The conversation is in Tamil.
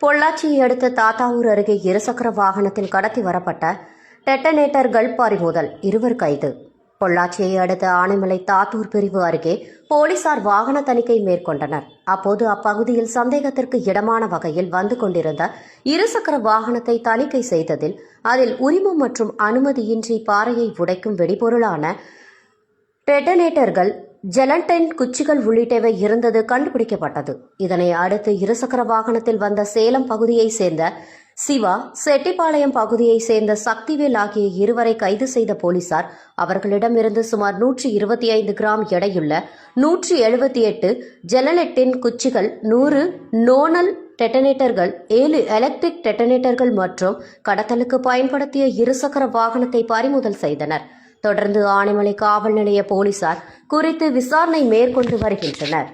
பொள்ளாச்சியை அடுத்த தாத்தாவூர் அருகே இருசக்கர வாகனத்தில் கடத்தி வரப்பட்ட டெட்டனேட்டர்கள் பறிமுதல், 2 கைது. பொள்ளாச்சியை அடுத்த ஆனைமலை தாத்தூர் பிரிவு அருகே போலீசார் வாகன தணிக்கை மேற்கொண்டனர். அப்போது அப்பகுதியில் சந்தேகத்திற்கு இடமான வகையில் வந்து கொண்டிருந்த இருசக்கர வாகனத்தை தணிக்கை செய்ததில் அதில் உரிமம் மற்றும் அனுமதியின்றி பாறையை உடைக்கும் வெடிபொருளான டெட்டனேட்டர்கள், ஜெலண்டைன் குச்சிகள் உள்ளிட்டவை இருந்தது கண்டுபிடிக்கப்பட்டது. இதனை அடுத்து இருசக்கர வாகனத்தில் வந்த சேலம் பகுதியைச் சேர்ந்த சிவா, செட்டிப்பாளையம் பகுதியைச் சேர்ந்த சக்திவேல் ஆகிய 2வரை கைது செய்த போலீசார் அவர்களிடமிருந்து சுமார் 125 கிராம் எடையுள்ள 178 ஜெலண்டைன் குச்சிகள், 100 நோனல் டெட்டனேட்டர்கள், 7 எலக்ட்ரிக் டெட்டனேட்டர்கள் மற்றும் கடத்தலுக்கு பயன்படுத்திய இருசக்கர வாகனத்தை பறிமுதல் செய்தனர். தொடர்ந்து ஆனைமலை காவல் நிலைய போலீசார் குறித்து விசாரணை மேற்கொண்டு வருகின்றனர்.